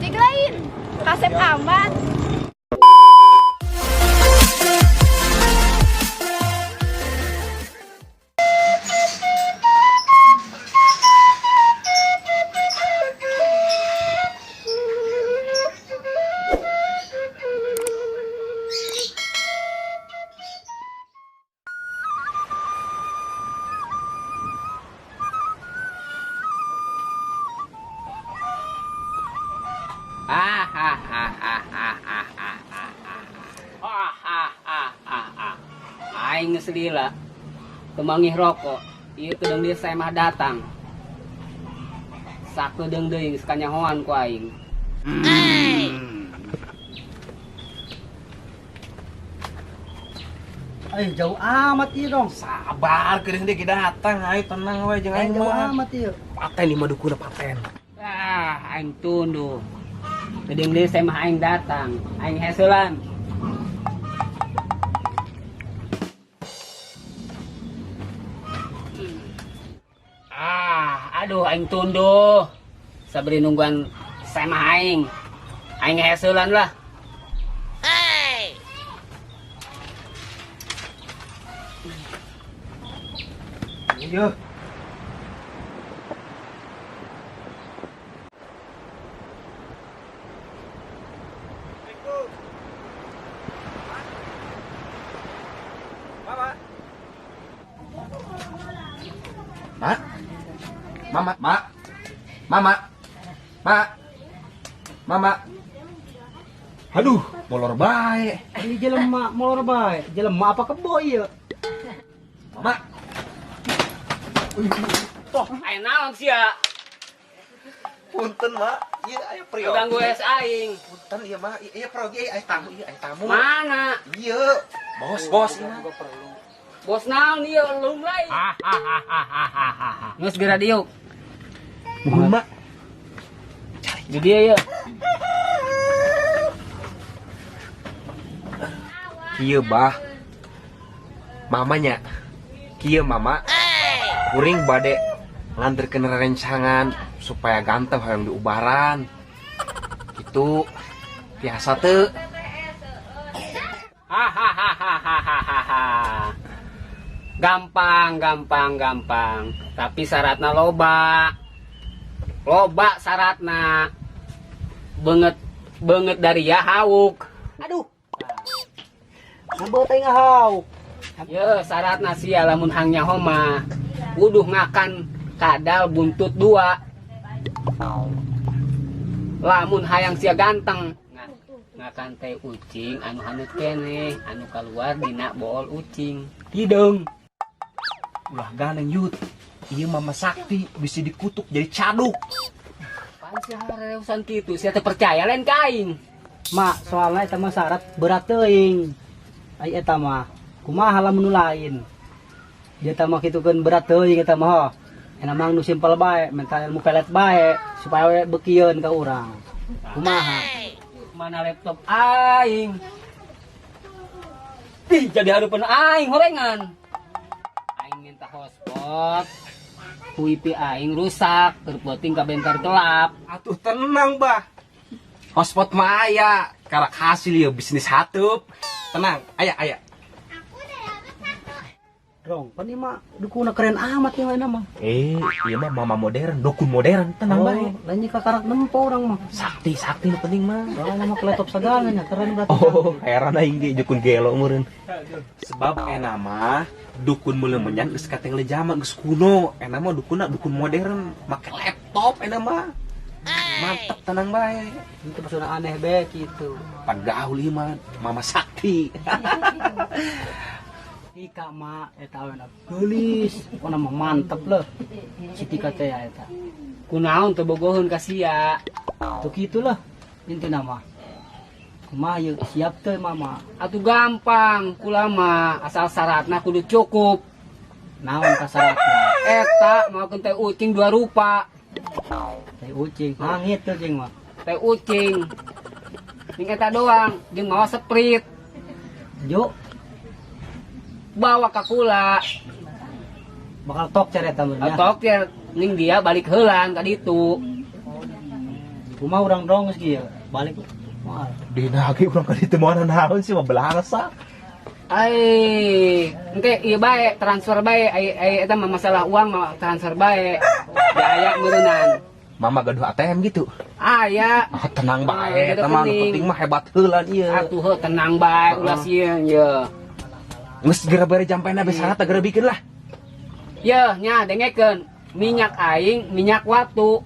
ojek lain. Kasep amat. Aing ngeselila kemangih rokok ieu kedeung dia saya mah datang sakedeung deui geus kanyahoan ku aing. Jauh amat ieu dong. Sabar, keureung dia datang. Ayo tenang we jeung aing Jauh mah. amat ieu. Paten di madukuna paten. Aing tunduh kedeung deui saya mah aing datang aing heseulan. Aduh aing tunduh sabari nungguan saya mah aing heseulan lah. Iya. Mak. Mama, Mak. Mama. Mak. Mama. Aduh, molor bae. Ieu jelema molor bae. Jelema apa kebo ieu? Mama. Toh aing naon sia Punten, Mak. Ieu aya priok. ganggu es aing. Punten ieu, Mak. Ieu priok aya tamu, ieu aya tamu. Mana Ieu. Bos ieu. bos naon ieu lum lain. Geus geura diuk Muhun, Mak. di dia ya. Kieu bah mamanya kieu mama kuring bade nganterkeun rencangan supaya ganteng hayang diubaran gitu biasa teu Gampang tapi syaratna loba syaratna banget dari ya hauk. Aduh. Nambah teh ngahau. Ya syaratna sia lamun hangnya homa kudu ngakan kadal buntut dua. Lamun hayang sia ganteng ngakan teh ucing anu hanut keneh anu keluar dina bool ucing hidung. ulah ganeng yut ieu mama sakti bisa dikutuk jadi caduk. Pan sia hareusan kitu sia teh percaya lain ka aing. Mak, soalnya eta mah syarat berat teuing. Ai eta mah kumaha lamun nu lain. Dia teh mah kitukeun berat teuing eta mah. Ena mah nu simpel bae, minta ilmu pelet bae supaya we beukieun ka urang. Kumaha? Mana laptop aing? Ih, jadi harupan aing horengan. Aing minta hotspot. Wifi aing rusak, terpenting ka bentar gelap. Atuh tenang bah hotspot mah aya karak hasil ya bisnis hatup tenang aya Rong, pan ieu mah dukuna keren amat ieu mah. iya mah mama modern dukun modern tenang bae lain ka karak nempo urang mah. sakti nu penting mah Soalnya mah laptop segalanya keren berarti. oh heran aing ge dukun gelo meureun sebab ena mah dukun meuleuh menyan geus kateng le zaman geus kuno ena mah dukun modern make laptop ena mah mantep tenang bae Itu maksudna aneh be gitu. pagaul ieu mah mama sakti Ika mah eta we tulis, pokona mah mantep leuh. Citika teh eta. Kunaon teu bogoheun ka sia. Tuh kitu lah intina mah. Kumaha yeuh siap teh mama. Atuh gampang, kula mah asal syaratna kudu cukup. Naon kasaratna? Eta maokeun teh ucing dua rupa. Teh ucing, hangit tuh cing mah. Teh ucing. Ning eta doang, jeung mawa Sprite. Juk, Bawa ka kula. bakal tok cereta meureun nya. Atok ya ning dia balik heulang ka ditu. Rumah orang dong geus balik. Moal. Dina lagi urang ka ditu moal naon sih mah belangsa. Ai, engke ieu bae transfer bae ai eta mah masalah uang mah transfer bae. Ya aya meureunnan. Mama gaduh ATM gitu. Aya. Ah, tenang bae, Eta eta mah nu penting. penting mah hebat heula ieu. Atuh heuh tenang bae ulah sieun ye. Geus segera bare jampena be syarat segera bikin lah. Ye nya dengekeun minyak aing minyak watu.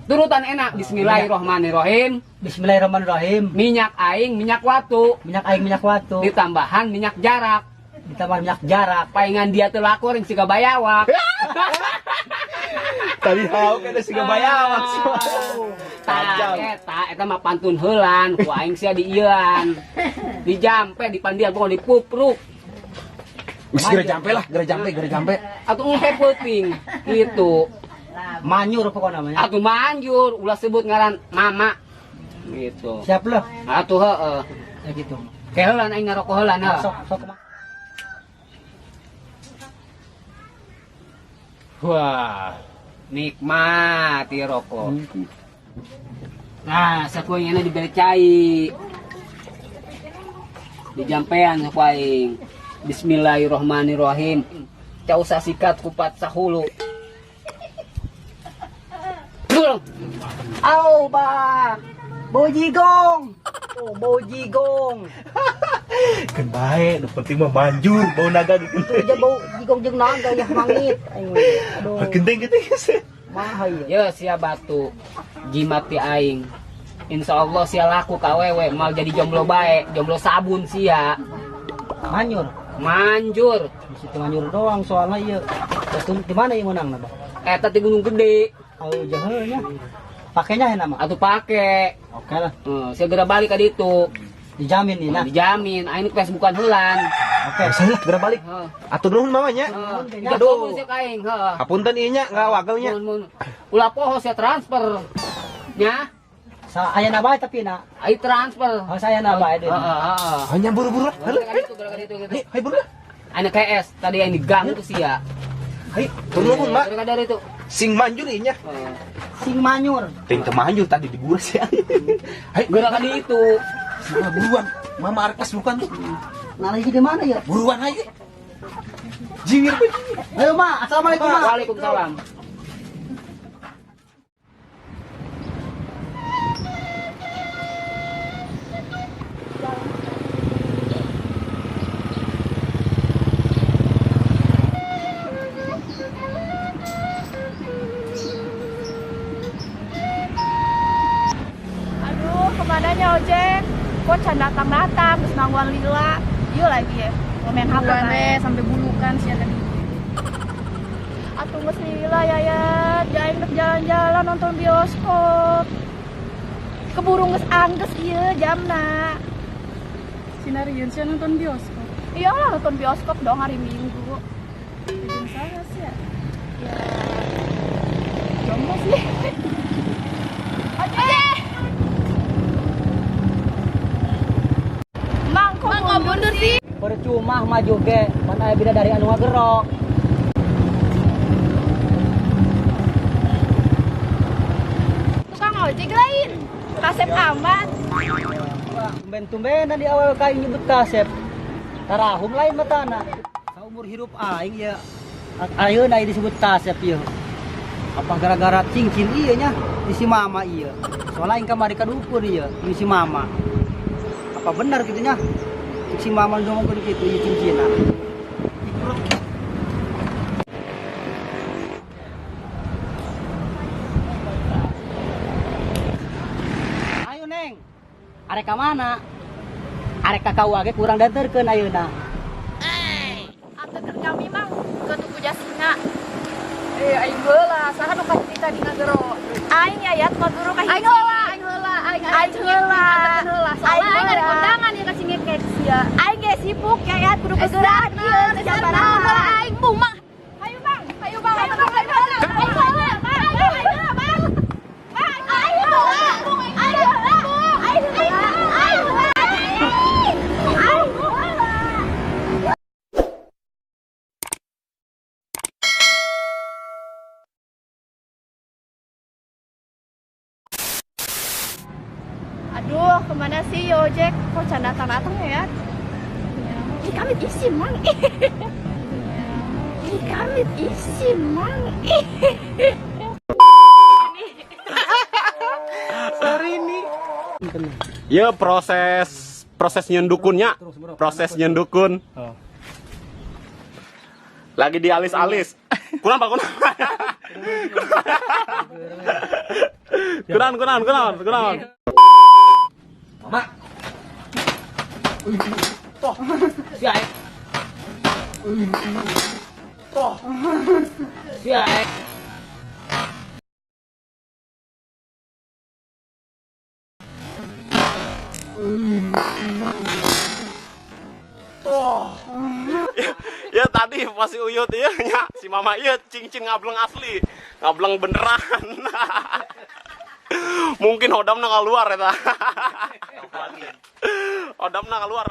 Turutan enak bismillahirrahmanirrahim. Bismillahirrahmanirrahim. Minyak aing minyak watu. Minyak aing minyak watu. Ditambahan minyak jarak. Ditambah minyak jarak. Paingan dia teu lakur yang siga bayawak. Tadi hau kada siga bayawak. Tah eta mah pantun heulan ku aing sia di ieuan. Di jampe di pandian pokona di pupruk. Wis segera jampe. Atuh ngehep peuting gitu. Manyur pokoknya namanya. Atuh manjur ulah sebut ngaran mama gitu. Siap lah. Atuh heueuh. Ya gitu. Keheulan aing ngarokok heulan heuh. Sok. Wah, nikmat ieu rokok. Nah, sakuingna dibere cai. Dijampean sakuing. Bismillahirrahmanirrahim. Ca usah sikat kupat sahulu. Au ba. Bojigong. Oh, bojigong. Kan bae, nu penting mah manjur bau naga gitu. Aja bau jigong jeung naga ya mangit. Aduh. Genteng-genteng sih. Mahal ya. Ya sia batu. Jimat ti aing. Insyaallah sia laku ka awewe mal jadi jomblo bae, jomblo sabun sia. Manyur. Manjur. Di situ manyur doang soalnya ieu. Terus di mana ieu menang na, Bang? Eta ti Gunung Gede. Oh, jaheunya. Pakainya enak mah. Atuh pake. Oke lah. Segera balik ka ditu. Dijamin nih nah. Dijamin, aing pes bukan heula. Oke. Saya segera balik. Atur nuhun mamanya. Aduh, aing, heeh. Hapunten ieu nya ngawagelnya. Ulah poho saya transfer. Nya, Sa aya na bae tapi na. ai transfer. Oh, saya na bae deui. Heeh. Hanya buru-buru lah. Halo. Gitu. Hai buru. Anak KS tadi yang diganggu tuh sia. Hai, tur nuhun mak. Dari itu. Sing manjur ieu nya. Sing manyur. Ting teu manjur tadi diguras ya. Hai, Gerakan itu. Nah, buruan. Mama arep bukan tuh. Nah, lagi di mana ya? Buruan aja. Jiwir. Ayo, Ma. Assalamualaikum, Ma. Waalaikumsalam. Aduh, kemananya ojek? Kok can datang-datang, terus nangguan lila. Iya lagi ya, ngomen HP kan. Sampai bulukan sih tadi. Atuh geus lila ya, jaing dek jalan-jalan nonton bioskop. Keburu geus angges ieu jamna. Sinarian sih nonton bioskop. Iya lah nonton bioskop dong hari Minggu. Bikin saya sih ya. Ya, jomblo sih. Ojek! Mang, kok mundur sih? Percuma maju ge, mana aya bidadari anu ngagerok. Tukang ojek lain. Kasep amat. Tumben-tumbenan di awal kain nyebut kasep. Tarahum lain matana. Saumur hidup aing ya. Ayeuna disebut kasep ieu. Apa gara-gara cincin ieu nya di si mama ieu. Soalnya aing kamari kadukur ieu, di si mama. Apa benar gitu nya? Si mama ngomongkeun kitu ieu cincina. Ayo Neng. Arek ka mana? Arek ka kawa ge kurang danterkeun ayeuna. Atuh keur kami mang ke Tugu Jasina. Aing heula, saha nu cerita di ngagero? Aing yayat maguru ka hiji. Aing heula. Aing ada kondangan ya ka cingekek sia. Aing ge sibuk yayat kudu kegerak ieu sabaraha. Aing mumah. Hayu Bang. Aing heula. Duh, kemana sih Yojek? Kok canda datang ya? Ih, kami isi mang. Ih, kami isi mang. Ya proses nyendukunnya. Proses nyendukun. Lagi dialis-alis. Kurang Pak, kurang. Kurang. Mama. Toh, si Aek. Toh, si Aek. Ya tadi masih uyut ya, si mama iya cincin ngableng asli, ngableng beneran. Mungkin hodamna keluar eta. Hodamna keluar.